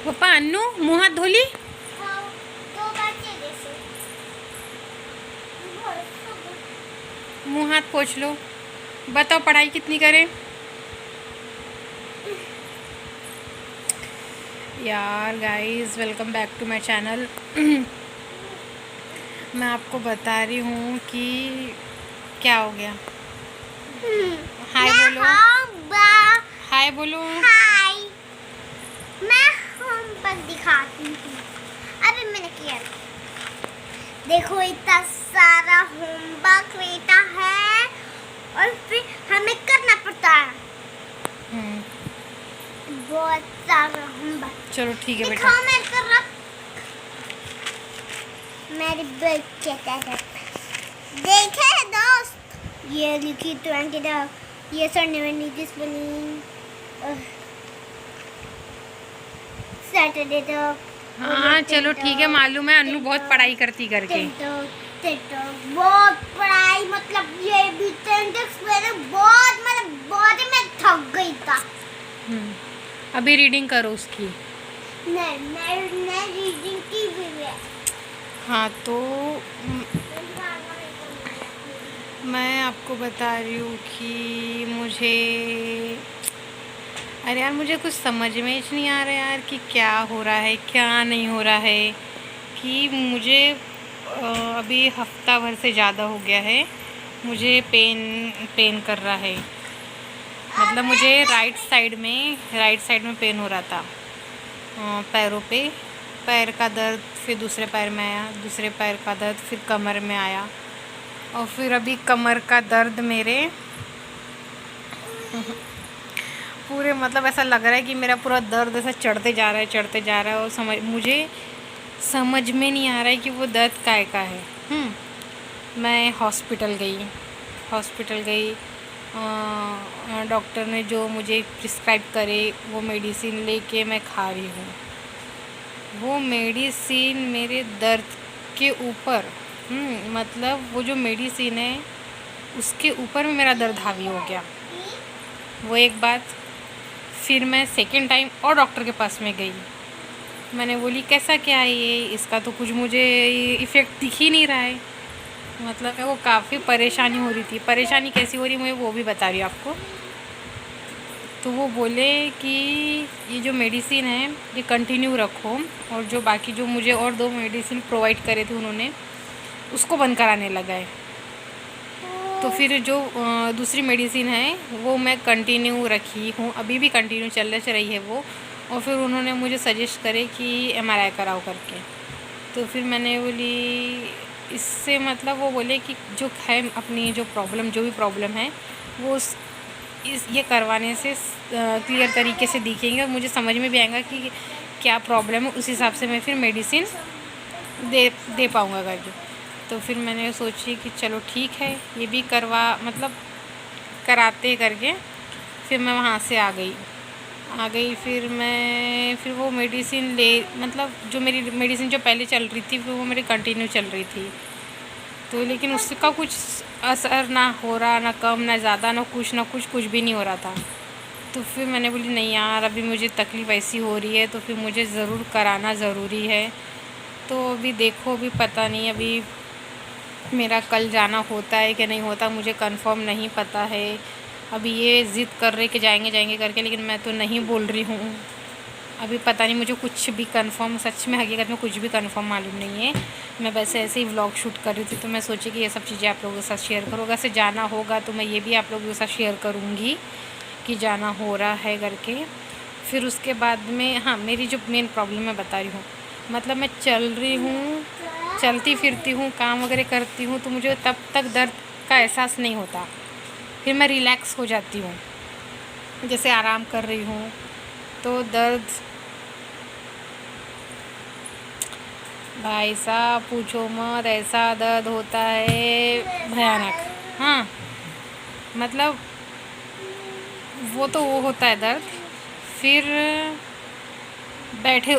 पापा अन्नू मुँह हाथ धोली। मुँह हाथ पोंछ लो। बताओ पढ़ाई कितनी करें। यार guys, welcome back to my channel. मैं आपको बता रही हूँ कि क्या हो गया। हाय बोलो, हाय बोलो। हाय, मैं होमवर्क दिखाती हूँ। अभी मैंने किया, देखो इतना सारा होमवर्क रहता है और फिर हमें करना पड़ता है। बहुत सारा होमवर्क। चलो ठीक है बेटा। दिखाओ, मैं कर रहा। मेरी बच्चे देखे दोस्त, ये लिखी 20 ये sir never need this spelling. Saturday तो हाँ चलो ठीक है, मालूम है अन्नू बहुत पढ़ाई करती करके। बहुत पढ़ाई, मतलब ये भी बहुत, बहुत ही मैं थक गई था। अभी रीडिंग करो उसकी। नहीं रीडिंग की भी है। हाँ तो मैं आपको बता रही हूँ कि अरे यार मुझे कुछ समझ में ही नहीं आ रहा यार कि क्या हो रहा है क्या नहीं हो रहा है। कि मुझे अभी हफ्ता भर से ज़्यादा हो गया है, मुझे पेन कर रहा है। मतलब मुझे राइट साइड में पेन हो रहा था, पैरों पे। पैर का दर्द, फिर दूसरे पैर में आया, दूसरे पैर का दर्द, फिर कमर में आया, और फिर अभी कमर का दर्द मेरे पूरे, मतलब ऐसा लग रहा है कि मेरा पूरा दर्द ऐसा चढ़ते जा रहा है। और मुझे समझ में नहीं आ रहा है कि वो दर्द काय का है। मैं हॉस्पिटल गई। डॉक्टर ने जो मुझे प्रिस्क्राइब करे वो मेडिसिन लेके मैं खा रही हूँ। वो मेडिसिन मेरे दर्द के ऊपर, मतलब वो जो मेडिसिन है उसके ऊपर में मेरा दर्द हावी हो गया। वो एक बात। फिर मैं सेकेंड टाइम और डॉक्टर के पास में गई। मैंने बोली कैसा क्या है ये, इसका तो कुछ मुझे इफ़ेक्ट दिख ही नहीं रहा है। मतलब मेरे को काफ़ी परेशानी हो रही थी। परेशानी कैसी हो रही मुझे वो भी बता रही हूँ आपको। तो वो बोले कि ये जो मेडिसिन है ये कंटिन्यू रखो, और जो बाकी जो मुझे और 2 मेडिसिन प्रोवाइड करे थे उन्होंने, उसको बंद कराने लगा है। तो फिर जो दूसरी मेडिसिन है वो मैं कंटिन्यू रखी हूँ, अभी भी कंटिन्यू चल रही है वो। और फिर उन्होंने मुझे सजेस्ट करे कि MRI कराओ करके। तो फिर मैंने बोली इससे, मतलब वो बोले कि जो है अपनी जो भी प्रॉब्लम है वो ये करवाने से क्लियर तरीके से दिखेंगे और मुझे समझ में भी आएगा कि क्या प्रॉब्लम है। उस हिसाब से मैं फिर मेडिसिन दे पाऊँगा करके। तो फिर मैंने सोची कि चलो ठीक है, ये भी कराते करके फिर मैं वहाँ से आ गई। फिर वो मेडिसिन मतलब जो मेरी मेडिसिन जो पहले चल रही थी फिर वो मेरी कंटिन्यू चल रही थी। तो लेकिन उसका कुछ असर ना हो रहा, ना कम ना ज़्यादा, ना कुछ भी नहीं हो रहा था। तो फिर मैंने बोली नहीं यार, अभी मुझे तकलीफ़ ऐसी हो रही है तो फिर मुझे ज़रूर कराना ज़रूरी है। तो अभी देखो, अभी पता नहीं अभी मेरा कल जाना होता है कि नहीं होता, मुझे कंफर्म नहीं पता है। अभी ये ज़िद कर रहे कि जाएंगे करके, लेकिन मैं तो नहीं बोल रही हूँ। अभी पता नहीं, मुझे कुछ भी कंफर्म, सच में हकीकत में कुछ भी कंफर्म मालूम नहीं है। मैं वैसे ऐसे ही व्लॉग शूट कर रही थी तो मैं सोची कि ये सब चीज़ें आप लोगों के साथ शेयर करूँ। अगर से जाना होगा तो मैं ये भी आप लोगों के साथ शेयर करूँगी कि जाना हो रहा है करके। फिर उसके बाद में, हाँ, मेरी जो मेन प्रॉब्लम मैं बता रही हूँ, मतलब मैं चलती फिरती हूँ, काम वगैरह करती हूँ तो मुझे तब तक दर्द का एहसास नहीं होता। फिर मैं रिलैक्स हो जाती हूँ, जैसे आराम कर रही हूँ तो दर्द, भाई साहब पूछो मत, ऐसा दर्द होता है भयानक। हाँ, मतलब वो होता है दर्द। फिर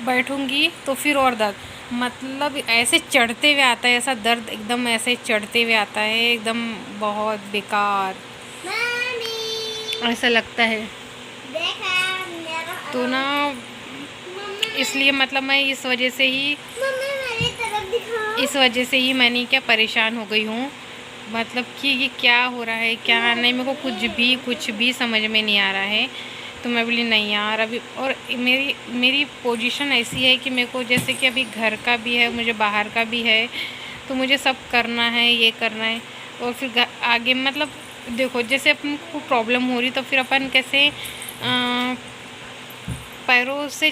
बैठूंगी तो फिर और दर्द, मतलब ऐसे चढ़ते हुए आता है, ऐसा दर्द एकदम ऐसे चढ़ते हुए आता है, एकदम बहुत बेकार ऐसा लगता है। तो ना इसलिए मतलब मैं इस वजह से ही मम्मी मेरी तरफ दिखाओ। इस वजह से ही मैंने क्या परेशान हो गई हूँ, मतलब कि ये क्या हो रहा है क्या नहीं, मेरे को कुछ भी समझ में नहीं आ रहा है। तो मैं बोली नहीं यार अभी, और मेरी मेरी पोजीशन ऐसी है कि मेरे को जैसे कि अभी घर का भी है, मुझे बाहर का भी है, तो मुझे सब करना है, ये करना है। और फिर आगे मतलब देखो जैसे अपन को प्रॉब्लम हो रही तो फिर अपन कैसे पैरों से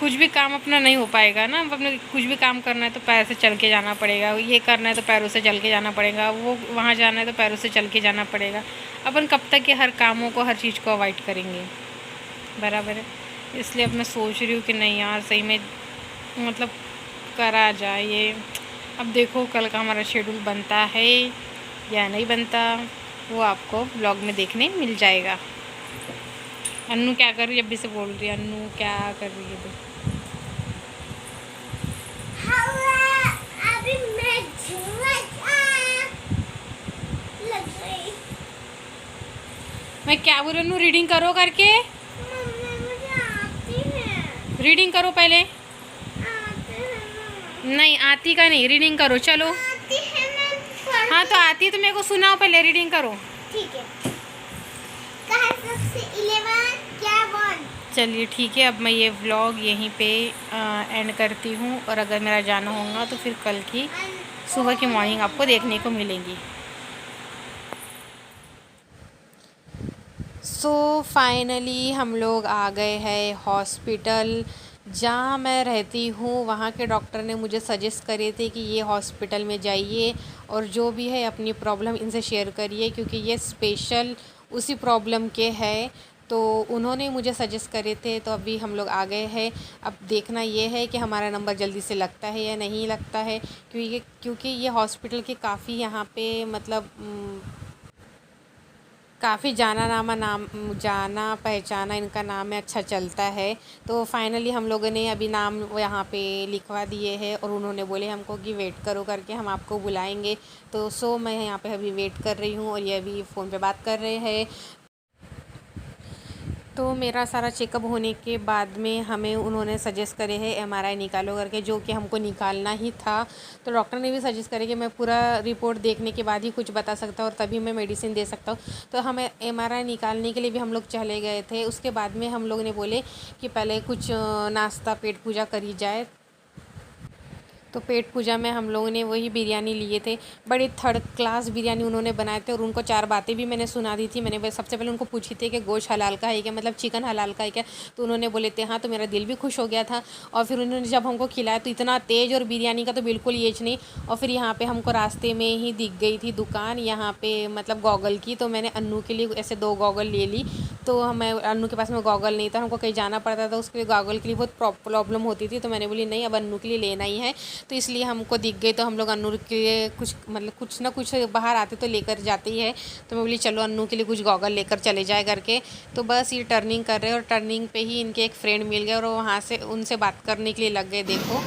कुछ भी काम अपना नहीं हो पाएगा ना। अपने कुछ भी काम करना है तो पैर से चल के जाना पड़ेगा, ये करना है तो पैरों से चल के जाना पड़ेगा, वो वहाँ जाना है तो पैरों से चल के जाना पड़ेगा। अपन कब तक के हर कामों को, हर चीज़ को अवॉइड करेंगे, बराबर है। इसलिए अब मैं सोच रही हूँ कि नहीं यार सही में मतलब करा जाए ये। अब देखो कल का हमारा शेड्यूल बनता है या नहीं बनता, वो आपको ब्लॉग में देखने मिल जाएगा। अन्नू क्या कर रही है, अभी से बोल रही है, अन्नू क्या कर रही है अभी? अभी मैं लग गई। मैं क्या बोल रही हूँ, रीडिंग करो करके, मम्मी मुझे आती है। रीडिंग करो पहले। आती है नहीं आती का नहीं, रीडिंग करो चलो। आती है मैं हाँ तो आती है तो मेरे को सुनाओ, पहले रीडिंग करो। ठीक है। कहा सबसे 11 क्या 1। चलिए ठीक है, अब मैं ये व्लॉग यहीं पे एंड करती हूँ, और अगर मेरा जाना होगा तो फिर कल की सुबह की मॉर्निंग आपको देखने को मिलेंगी। सो फाइनली हम लोग आ गए हैं हॉस्पिटल जहाँ मैं रहती हूँ। वहाँ के डॉक्टर ने मुझे सजेस्ट करे थे कि ये हॉस्पिटल में जाइए और जो भी है अपनी प्रॉब्लम इनसे शेयर करिए, क्योंकि ये स्पेशल उसी प्रॉब्लम के है। तो उन्होंने मुझे सजेस्ट करे थे, तो अभी हम लोग आ गए हैं। अब देखना ये है कि हमारा नंबर जल्दी से लगता है या नहीं लगता है, क्योंकि ये हॉस्पिटल के काफ़ी यहाँ पे मतलब काफ़ी जाना पहचाना इनका नाम है, अच्छा चलता है। तो फाइनली हम लोगों ने अभी नाम यहाँ पे लिखवा दिए हैं, और उन्होंने बोले हमको कि वेट करो करके, हम आपको बुलाएंगे। तो मैं यहाँ पे अभी वेट कर रही हूँ, और ये अभी फ़ोन पे बात कर रहे हैं। तो मेरा सारा चेकअप होने के बाद में हमें उन्होंने सजेस्ट करे है एमआरआई निकालो करके, जो कि हमको निकालना ही था। तो डॉक्टर ने भी सजेस्ट करे कि मैं पूरा रिपोर्ट देखने के बाद ही कुछ बता सकता हूँ और तभी मैं मेडिसिन दे सकता हूँ। तो हमें एमआरआई निकालने के लिए भी हम लोग चले गए थे। उसके बाद में हम लोग ने बोले कि पहले कुछ नाश्ता पेट पूजा करी जाए। तो पेट पूजा में हम लोगों ने वही बिरयानी लिए थे, बड़ी थर्ड क्लास बिरयानी उन्होंने बनाए थे। और उनको 4 बातें भी मैंने सुना दी थी। मैंने सबसे पहले उनको पूछी थी कि गोश्त हलाल का है क्या, मतलब चिकन हलाल का है क्या। तो उन्होंने बोले थे हाँ, तो मेरा दिल भी खुश हो गया था। और फिर उन्होंने जब हमको खिलाया तो इतना तेज़, और बिरयानी का तो बिल्कुल एज नहीं। और फिर यहाँ पर हमको रास्ते में ही दिख गई थी दुकान यहाँ पर, मतलब गॉगल की। तो मैंने अन्नू के लिए ऐसे 2 गॉगल ले ली। तो हमें अन्नू के पास में गॉगल नहीं था, हमको कहीं जाना पड़ता था, उसके लिए गॉगल के लिए बहुत प्रॉब्लम होती थी। तो मैंने बोली नहीं, अब अन्नू के लिए लेना ही है। तो इसलिए हमको दिख गए, तो हम लोग अन्नू के लिए कुछ ना कुछ बाहर आते तो लेकर जाते ही है। तो मैं बोली चलो अन्नू के लिए कुछ गॉगल लेकर चले जाए करके। तो बस ये टर्निंग कर रहे, और टर्निंग पे ही इनके एक फ्रेंड मिल गए, और वहाँ से उनसे बात करने के लिए लग गए। देखो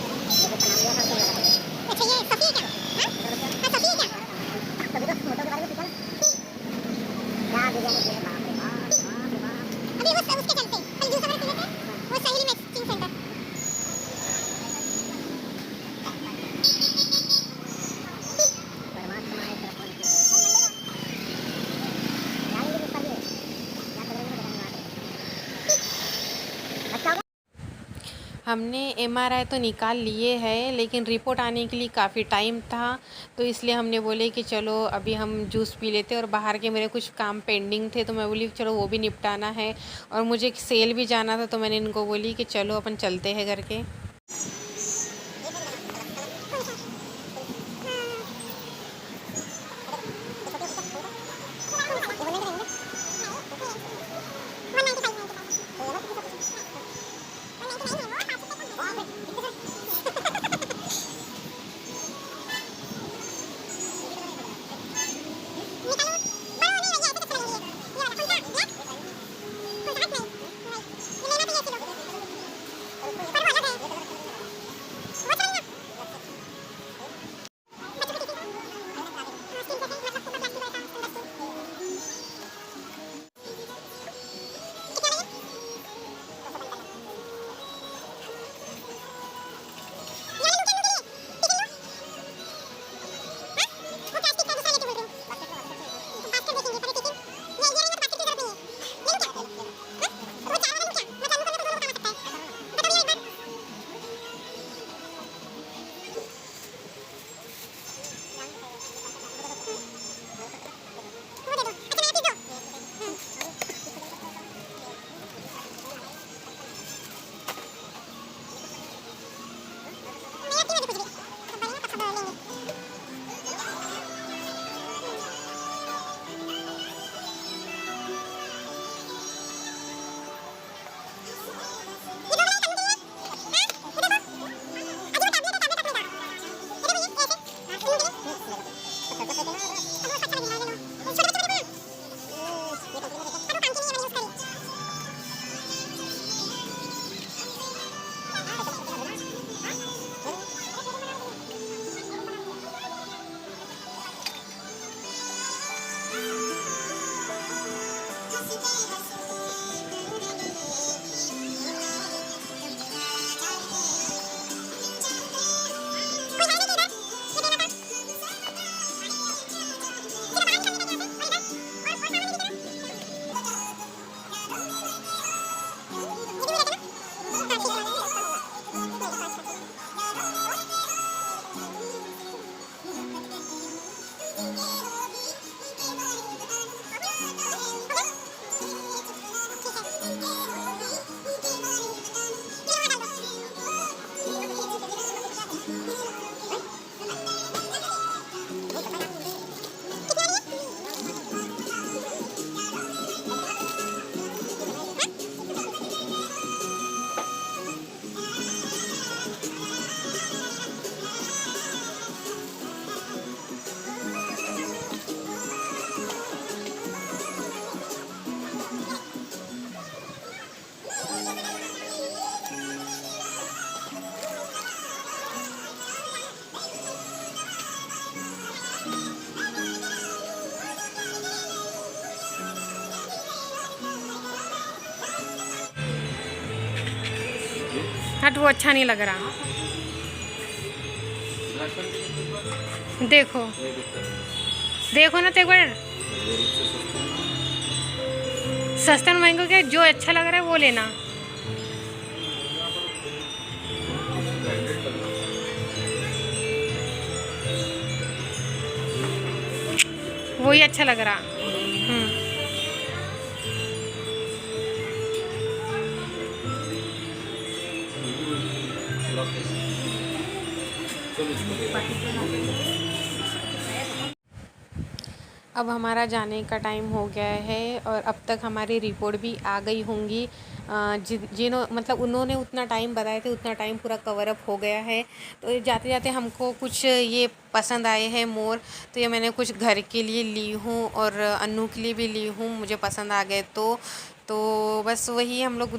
हमने एमआरआई तो निकाल लिए हैं, लेकिन रिपोर्ट आने के लिए काफ़ी टाइम था। तो इसलिए हमने बोले कि चलो अभी हम जूस पी लेते, और बाहर के मेरे कुछ काम पेंडिंग थे। तो मैं बोली चलो वो भी निपटाना है, और मुझे एक सेल भी जाना था। तो मैंने इनको बोली कि चलो अपन चलते हैं करके। हट, वो अच्छा नहीं लग रहा। देखो देखो ना तो एक बार, सस्ता महंगा क्या, जो अच्छा लग रहा है वो लेना। वही अच्छा लग रहा। अब हमारा जाने का टाइम हो गया है और अब तक हमारी रिपोर्ट भी आ गई होंगी। मतलब उन्होंने उतना टाइम बताए थे, उतना टाइम पूरा कवर अप हो गया है। तो जाते जाते हमको कुछ ये पसंद आए हैं मोर, तो ये मैंने कुछ घर के लिए ली हूँ और अन्नू के लिए भी ली हूँ, मुझे पसंद आ गए तो बस वही हम लोग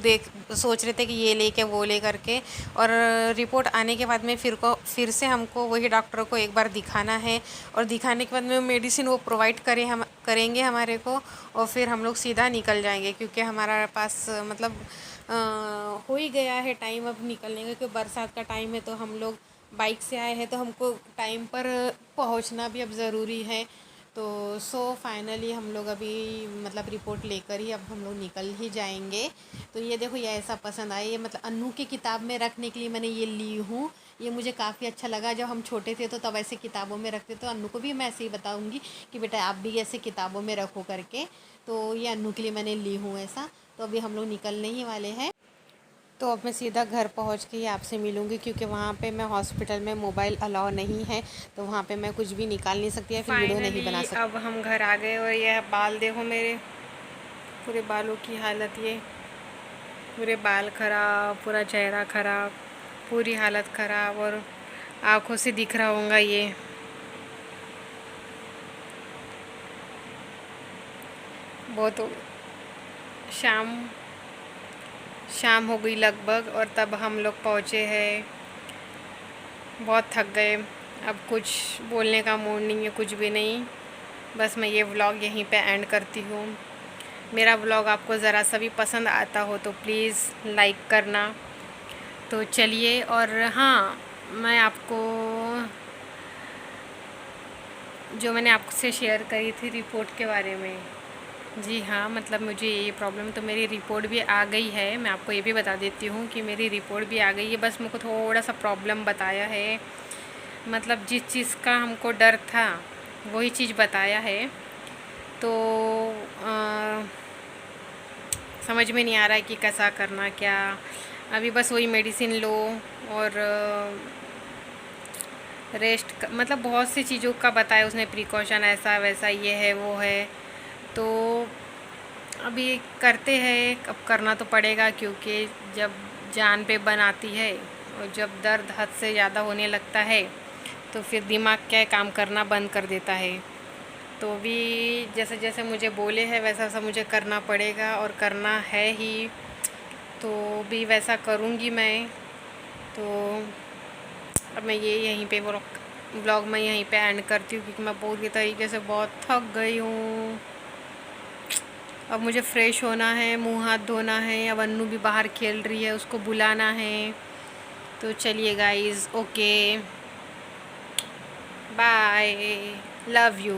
सोच रहे थे कि ये लेके वो ले करके। और रिपोर्ट आने के बाद में फिर से हमको वही डॉक्टर को एक बार दिखाना है और दिखाने के बाद में मेडिसिन वो प्रोवाइड करेंगे हमारे को, और फिर हम लोग सीधा निकल जाएंगे क्योंकि हमारा पास मतलब हो ही गया है टाइम अब निकलने का, क्योंकि बरसात का टाइम है। तो हम लोग बाइक से आए हैं तो हमको टाइम पर पहुंचना भी अब ज़रूरी है। तो फाइनली हम लोग अभी मतलब रिपोर्ट लेकर ही अब हम लोग निकल ही जाएंगे। तो ये देखो, ये ऐसा पसंद आया, ये मतलब अन्नू की किताब में रखने के लिए मैंने ये ली हूँ। ये मुझे काफ़ी अच्छा लगा, जब हम छोटे थे तो तब ऐसे किताबों में रखते, तो अन्नू को भी मैं ऐसे ही बताऊँगी कि बेटा आप भी ऐसे किताबों में रखो करके। तो ये अन्नू के लिए मैंने ली हूँ ऐसा। तो अभी हम लोग निकलने ही वाले हैं। तो अब मैं सीधा घर पहुंच के ही आपसे मिलूँगी, क्योंकि वहाँ पे मैं हॉस्पिटल में मोबाइल अलाउ नहीं है, तो वहाँ पे मैं कुछ भी निकाल नहीं सकती या फिर वीडियो नहीं बना सकती। अब हम घर आ गए और यह बाल देखो मेरे, पूरे बालों की हालत, ये पूरे बाल ख़राब, पूरा चेहरा ख़राब, पूरी हालत ख़राब, और आँखों से दिख रहा होगा ये। बहुत शाम हो गई लगभग, और तब हम लोग पहुँचे हैं। बहुत थक गए, अब कुछ बोलने का मूड नहीं है, कुछ भी नहीं। बस मैं ये व्लॉग यहीं पे एंड करती हूँ। मेरा व्लॉग आपको ज़रा सा भी पसंद आता हो तो प्लीज़ लाइक करना। तो चलिए, और हाँ, मैं आपको जो मैंने आपसे शेयर करी थी रिपोर्ट के बारे में, जी हाँ, मतलब मुझे ये प्रॉब्लम, तो मेरी रिपोर्ट भी आ गई है। मैं आपको ये भी बता देती हूँ कि मेरी रिपोर्ट भी आ गई है। बस मेरे को थोड़ा सा प्रॉब्लम बताया है, मतलब जिस चीज़ का हमको डर था वही चीज़ बताया है। तो समझ में नहीं आ रहा है कि कैसा करना क्या। अभी बस वही मेडिसिन लो और रेस्ट मतलब बहुत सी चीज़ों का बताया उसने, प्रिकॉशन ऐसा वैसा, ये है वो है। तो अभी करते हैं, अब करना तो पड़ेगा, क्योंकि जब जान पे बन आती है और जब दर्द हद से ज़्यादा होने लगता है तो फिर दिमाग क्या काम करना बंद कर देता है। तो भी जैसे जैसे मुझे बोले हैं वैसा वैसा मुझे करना पड़ेगा और करना है ही, तो भी वैसा करूँगी मैं। तो अब मैं ये यहीं पे व्लॉग मैं यहीं पे एंड करती हूँ, क्योंकि मैं पूरी तरीके से बहुत थक गई हूँ। अब मुझे फ़्रेश होना है, मुंह हाथ धोना है। अब अन्नू भी बाहर खेल रही है, उसको बुलाना है। तो चलिए guys, okay, bye, love you.